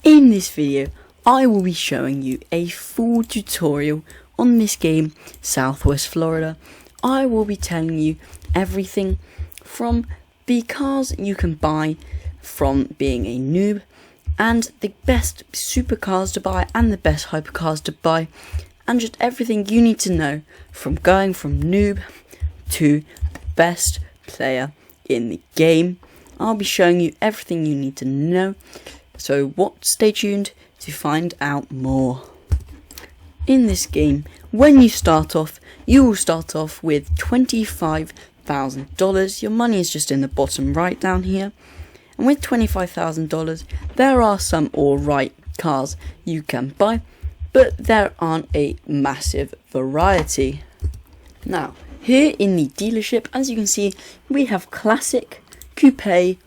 In this video, I will be showing you a full tutorial on this game, Southwest Florida. I will be telling you everything from the cars you can buy from being a noob, and the best supercars to buy and the best hypercars to buy, and just everything you need to know from going from noob to the best player in the game. I'll be showing you everything you need to know, so stay tuned to find out more. In this game, when you start off, you will start off with $25,000. Your money is just in the bottom right down here. And with $25,000, there are some alright cars you can buy, but there aren't a massive variety. Now, here in the dealership, as you can see, we have classic, coupe,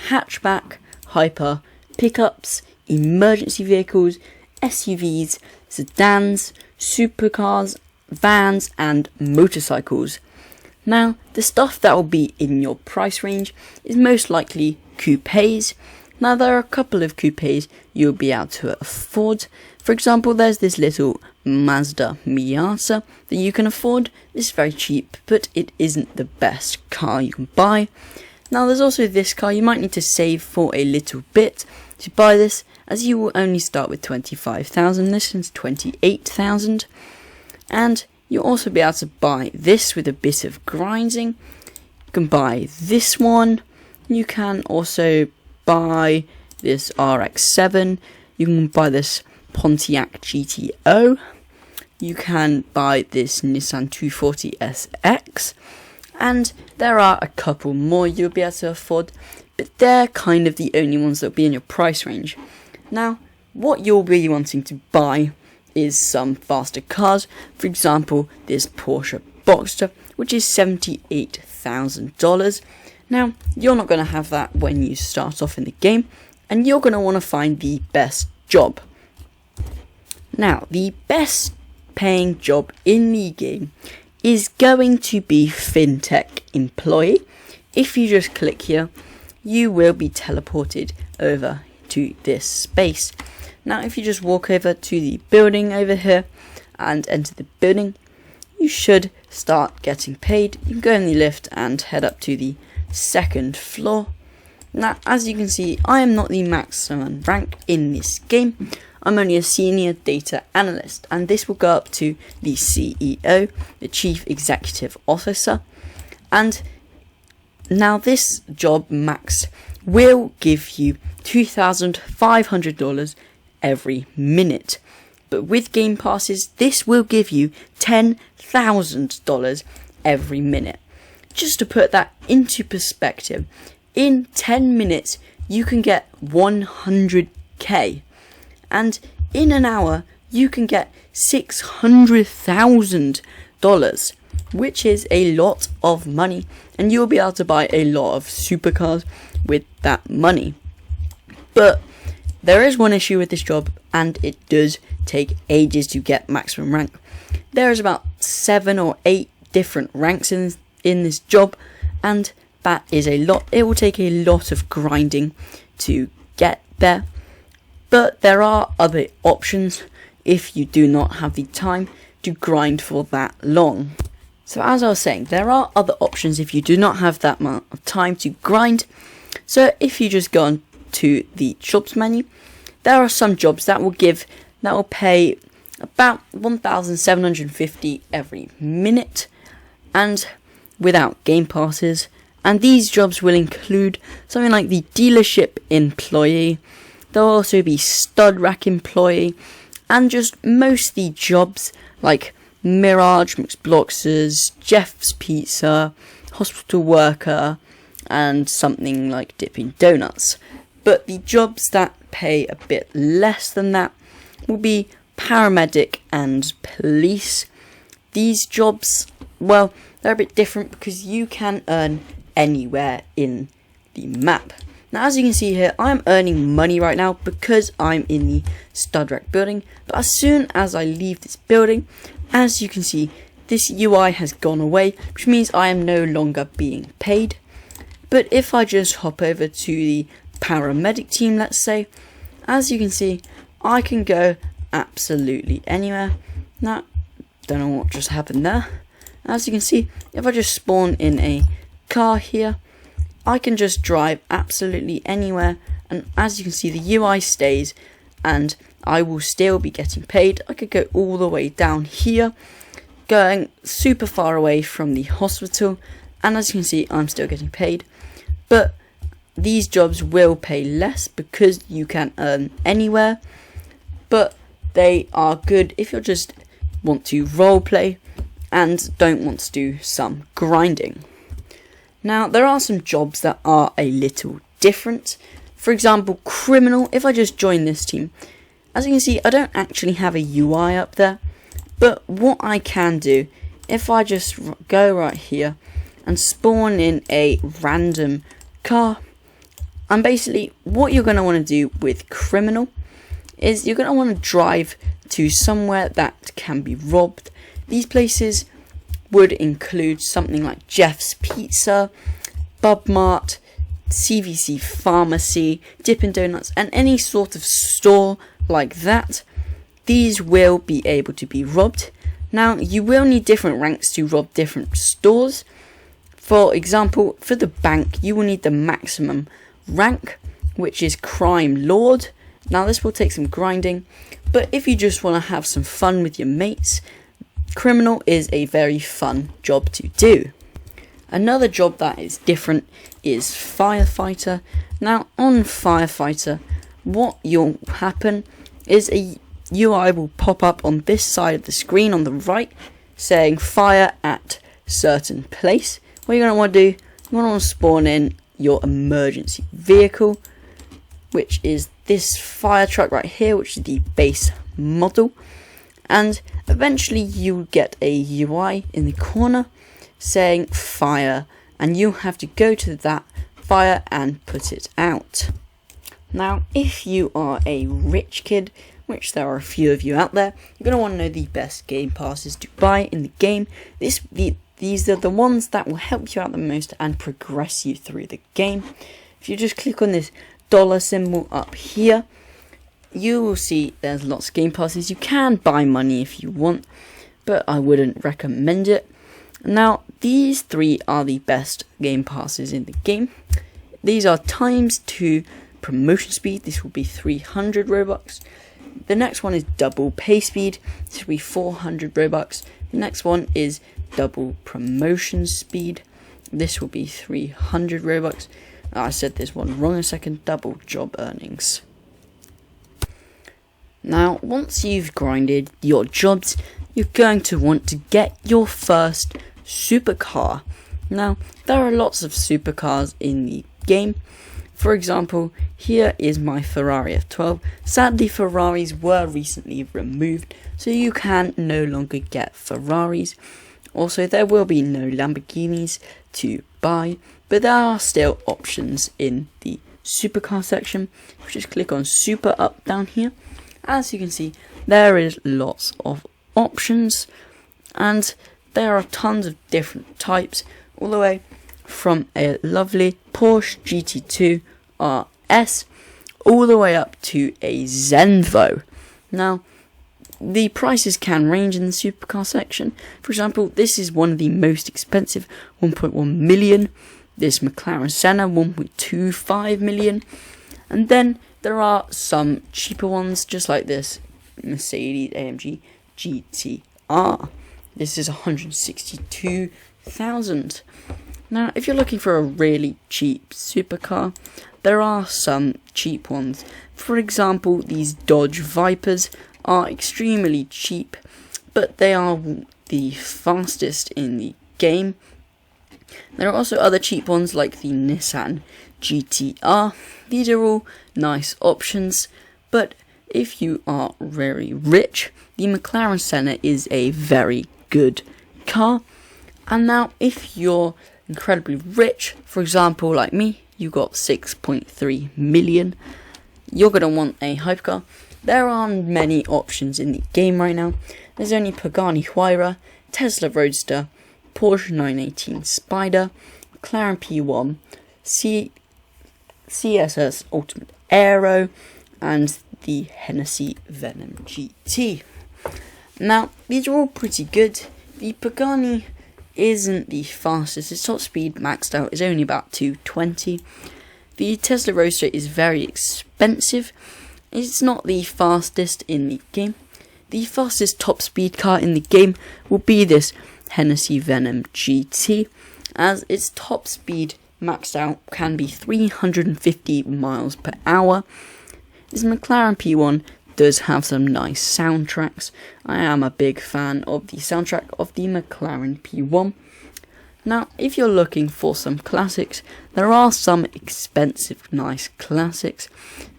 hatchback, hyper, pickups, emergency vehicles, SUVs, sedans, supercars, vans, and motorcycles. Now, the stuff that will be in your price range is most likely coupes. Now, there are a couple of coupes you'll be able to afford. For example, there's this little Mazda Miata that you can afford. It's very cheap, but it isn't the best car you can buy. Now, there's also this car. You might need to save for a little bit to buy this, as you will only start with $25,000. This one's $28,000, and you'll also be able to buy this with a bit of grinding. You can buy this one. You can also buy this RX-7. You can buy this Pontiac GTO. You can buy this Nissan 240SX. And there are a couple more you'll be able to afford, but they're kind of the only ones that will be in your price range. Now, what you'll be wanting to buy is some faster cars. For example, this Porsche Boxster, which is $78,000. Now, you're not going to have that when you start off in the game, and you're going to want to find the best job. Now, the best paying job in the game is going to be FinTech employee. If you just click here, you will be teleported over to this space. Now, if you just walk over to the building over here and enter the building, you should start getting paid. You can go in the lift and head up to the second floor. Now, as you can see, I am not the maximum rank in this game. I'm only a senior data analyst, and this will go up to the CEO, the Chief Executive Officer. And now this job max will give you $2,500 every minute. But with game passes, this will give you $10,000 every minute. Just to put that into perspective, in 10 minutes you can get 100k, and in an hour you can get $600,000, which is a lot of money, and you'll be able to buy a lot of supercars with that money. But there is one issue with this job, and it does take ages to get maximum rank. There is about 7 or 8 different ranks in this job, and that is a lot. It will take a lot of grinding to get there, but there are other options if you do not have the time to grind for that long. So as I was saying, there are other options if you do not have that amount of time to grind. So if you just go on to the jobs menu, there are some jobs that will pay about $1,750 every minute, and without game passes. And these jobs will include something like the dealership employee. There'll also be stud rack employee, and just most the jobs like Mirage, Mixed Bloxers, Jeff's Pizza, hospital worker, and something like dipping donuts. But the jobs that pay a bit less than that will be paramedic and police. These jobs, well, they're a bit different because you can earn anywhere in the map. Now, as you can see here, I'm earning money right now because I'm in the stud rack building, but as soon as I leave this building, as you can see, this UI has gone away, which means I am no longer being paid. But if I just hop over to the paramedic team, let's say, as you can see, I can go absolutely anywhere. Now, don't know what just happened there. As you can see, if I just spawn in a car here, I can just drive absolutely anywhere, and as you can see, the UI stays and I will still be getting paid. I could go all the way down here, going super far away from the hospital, and as you can see, I'm still getting paid. But these jobs will pay less because you can earn anywhere, but they are good if you just want to roleplay and don't want to do some grinding. Now, there are some jobs that are a little different. For example, criminal. If I just join this team, as you can see, I don't actually have a UI up there, but what I can do, if I just go right here and spawn in a random car, and basically what you're going to want to do with criminal is you're going to want to drive to somewhere that can be robbed. These places would include something like Jeff's Pizza, Bub Mart, CVC Pharmacy, Dippin' Donuts, and any sort of store like that. These will be able to be robbed. Now, you will need different ranks to rob different stores. For example, for the bank, you will need the maximum rank, which is Crime Lord. Now, this will take some grinding, but if you just want to have some fun with your mates, criminal is a very fun job to do. Another job that is different is firefighter. Now, on firefighter, what will happen is a UI will pop up on this side of the screen on the right, saying fire at certain place. What you're going to want to do, you want to spawn in your emergency vehicle, which is this fire truck right here, which is the base model, and eventually you get a UI in the corner saying fire, and you have to go to that fire and put it out. Now, if you are a rich kid, which there are a few of you out there, you're going to want to know the best game passes to buy in the game. These are the ones that will help you out the most and progress you through the game. If you just click on this dollar symbol up here, you will see there's lots of game passes. You can buy money if you want, but I wouldn't recommend it. Now, these three are the best game passes in the game. These are ×2 promotion speed. This will be 300 Robux. The next one is double pay speed. This will be 400 Robux. The next one is double promotion speed. This will be 300 Robux. I said this one wrong a second. Double job earnings. Now, once you've grinded your jobs, you're going to want to get your first supercar. Now, there are lots of supercars in the game. For example, here is my Ferrari F12. Sadly, Ferraris were recently removed, so you can no longer get Ferraris. Also, there will be no Lamborghinis to buy, but there are still options in the supercar section. If you just click on super up down here, as you can see, there is lots of options, and there are tons of different types, all the way from a lovely Porsche GT2 RS all the way up to a Zenvo. Now, the prices can range in the supercar section. For example, this is one of the most expensive, 1.1 million. This McLaren Senna, 1.25 million. And then there are some cheaper ones, just like this Mercedes AMG GTR. This is 162,000. Now, if you're looking for a really cheap supercar, there are some cheap ones. For example, these Dodge Vipers are extremely cheap, but they are the fastest in the game. There are also other cheap ones like the Nissan GTR. These are all nice options, but if you are very rich, the McLaren Senna is a very good car. And now, if you're incredibly rich, for example like me, you got 6.3 million, you're going to want a hypercar. There aren't many options in the game right now. There's only Pagani Huayra, Tesla Roadster, Porsche 918 Spider, McLaren P1, CSS Ultimate Aero, and the Hennessy Venom GT. Now, these are all pretty good. The Pagani isn't the fastest. Its top speed maxed out is only about 220. The Tesla Roadster is very expensive. It's not the fastest in the game. The fastest top speed car in the game will be this Hennessy Venom GT, as its top speed maxed out can be 350 miles per hour. This McLaren P1 does have some nice soundtracks. I am a big fan of the soundtrack of the McLaren P1. Now, if you're looking for some classics, there are some expensive, nice classics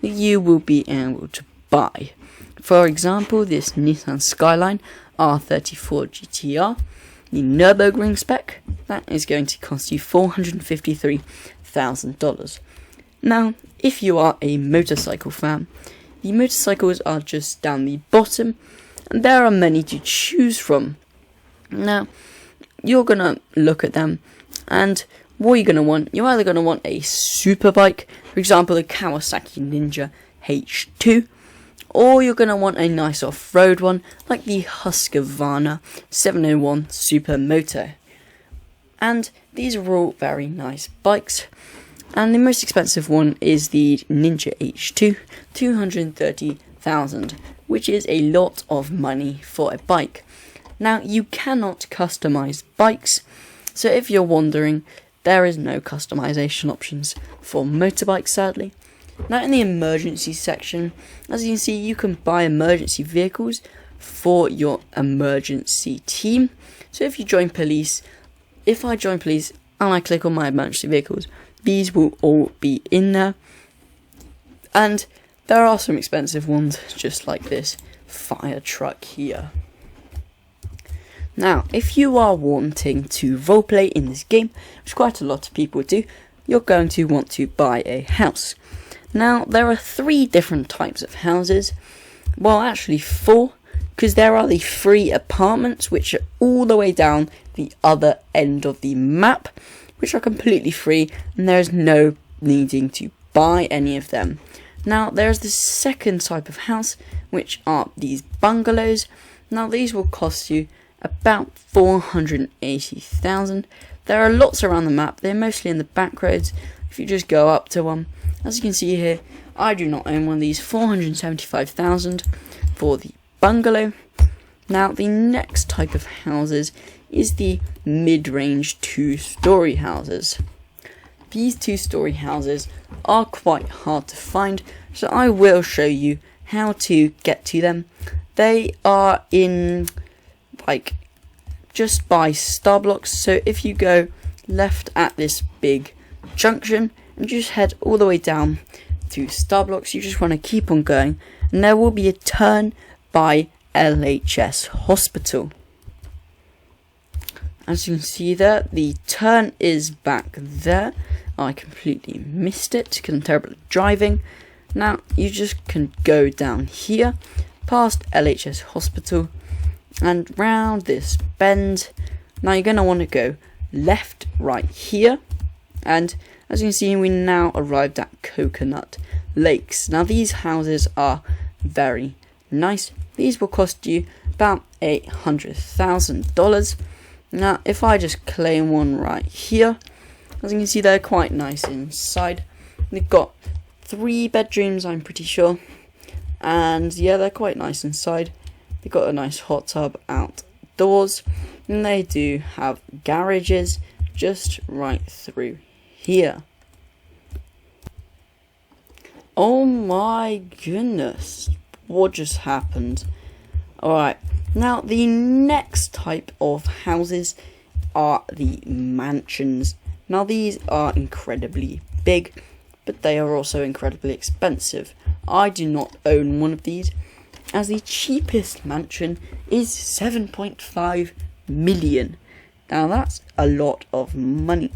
that you will be able to buy. For example, this Nissan Skyline R34 GTR, the Nürburgring spec, that is going to cost you $453,000. Now, if you are a motorcycle fan, the motorcycles are just down the bottom, and there are many to choose from. Now, you're going to look at them, and what you're going to want, you're either going to want a super bike, for example, the Kawasaki Ninja H2, or you're going to want a nice off-road one, like the Husqvarna 701 Supermoto. And these are all very nice bikes. And the most expensive one is the Ninja H2, $230,000, which is a lot of money for a bike. Now, you cannot customize bikes, so if you're wondering, there is no customization options for motorbikes, sadly. Now, in the emergency section, as you can see, you can buy emergency vehicles for your emergency team. So if you join police, if I join police and I click on my emergency vehicles, these will all be in there. And there are some expensive ones, just like this fire truck here. Now, if you are wanting to roleplay in this game, which quite a lot of people do, you're going to want to buy a house. Now, there are 3 different types of houses. Well, actually 4, because there are the free apartments, which are all the way down the other end of the map, which are completely free, and there is no needing to buy any of them. Now, there's the second type of house, which are these bungalows. Now, these will cost you about $480,000. There are lots around the map. They're mostly in the back roads. If you just go up to one, as you can see here, I do not own one of these. $475,000 for the bungalow. Now, the next type of houses is the mid-range 2-story houses. These 2-story houses are quite hard to find, so I will show you how to get to them. They are in, like, just by Starbucks. So if you go left at this big junction and just head all the way down to Starbucks, you just want to keep on going, and there will be a turn by LHS Hospital. As you can see there, the turn is back there. I completely missed it because I'm terrible at driving. Now, you just can go down here, past LHS Hospital, and round this bend. Now, you're going to want to go left right here. And as you can see, we now arrived at Coconut Lakes. Now, these houses are very nice. These will cost you about $800,000. Now, if I just claim one right here, as you can see, they're quite nice inside. They've got 3 bedrooms, I'm pretty sure. And yeah, they're quite nice inside. They've got a nice hot tub outdoors. And they do have garages just right through here. Oh my goodness, what just happened? Alright, now the next type of houses are the mansions. Now, these are incredibly big, but they are also incredibly expensive. I do not own one of these, as the cheapest mansion is 7.5 million. Now, that's a lot of money.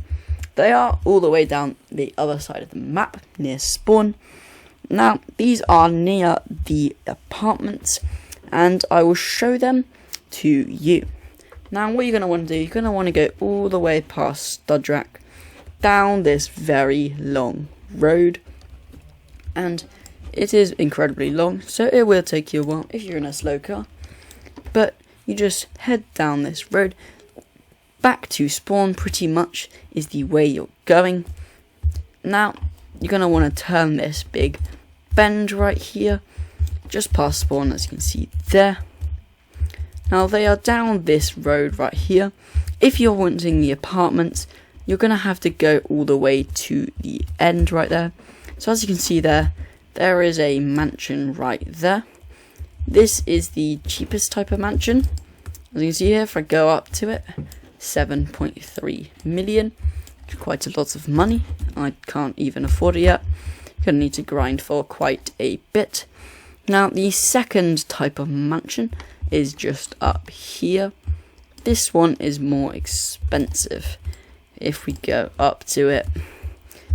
They are all the way down the other side of the map, near spawn. Now, these are near the apartments, and I will show them to you. Now, what you're going to want to do, you're going to want to go all the way past Studrak, down this very long road, and it is incredibly long, so it will take you a while if you're in a slow car. But you just head down this road. Back to spawn pretty much is the way you're going. Now, you're going to want to turn this big bend right here, just past spawn, as you can see there. Now, they are down this road right here. If you're wanting the apartments, you're going to have to go all the way to the end right there. So as you can see there is a mansion right there. This is the cheapest type of mansion. As you can see here, if I go up to it, 7.3 million. Quite a lot of money. I can't even afford it yet. You're going to need to grind for quite a bit. Now, the second type of mansion is just up here. This one is more expensive. If we go up to it,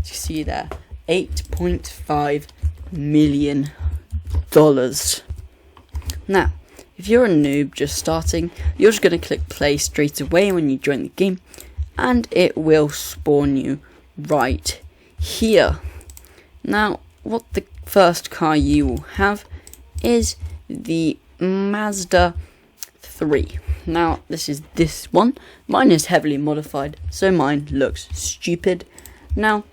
as you see there, $8.5 million. Now, if you're a noob just starting, you're just going to click play straight away when you join the game, and it will spawn you right here. Now, what the first car you will have is the Mazda 3. Now, this is this one. Mine is heavily modified, so mine looks stupid. Now,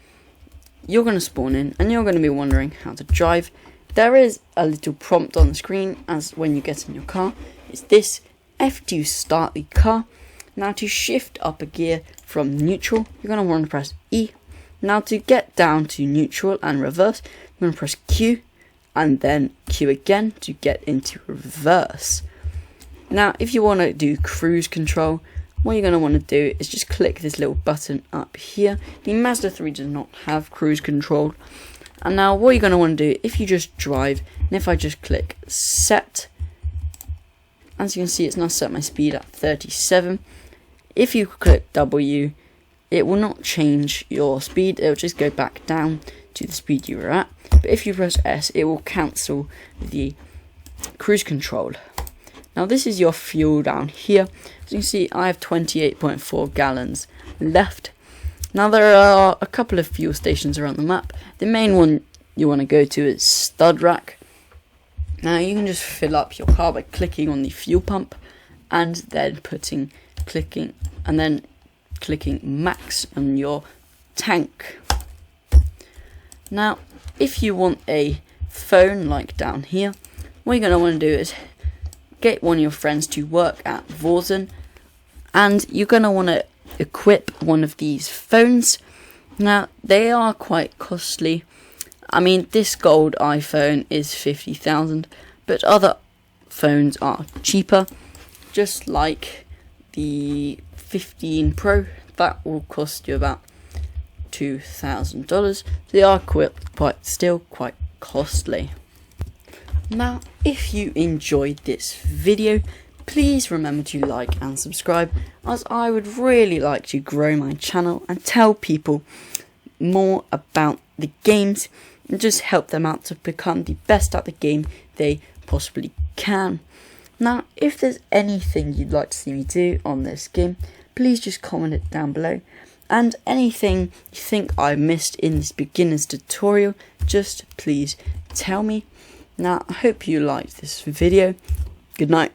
you're going to spawn in, and you're going to be wondering how to drive. There is a little prompt on the screen as when you get in your car. It's this: F to start the car. Now, to shift up a gear from neutral, you're going to want to press E. Now, to get down to neutral and reverse, you're going to press Q, and then Q again to get into reverse. Now, if you want to do cruise control, what you're going to want to do is just click this little button up here. The Mazda 3 does not have cruise control. And now what you're going to want to do, if you just drive, and if I just click set, as you can see, it's now set my speed at 37. If you click W, it will not change your speed, it will just go back down to the speed you were at. But if you press S, it will cancel the cruise control. Now, this is your fuel down here. As you can see, I have 28.4 gallons left. Now, there are a couple of fuel stations around the map. The main one you want to go to is Stud Rack. Now, you can just fill up your car by clicking on the fuel pump and then clicking max on your tank. Now, if you want a phone like down here, what you're going to want to do is get one of your friends to work at Vorzon, and you're going to want to equip one of these phones. Now, they are quite costly. I mean, this gold iPhone is 50,000, but other phones are cheaper, just like the 15 Pro. That will cost you about $2,000. They are still quite costly. Now, if you enjoyed this video, please remember to like and subscribe, as I would really like to grow my channel and tell people more about the games and just help them out to become the best at the game they possibly can. Now, if there's anything you'd like to see me do on this game, please just comment it down below. And anything you think I missed in this beginner's tutorial, just please tell me. Now, I hope you liked this video. Good night.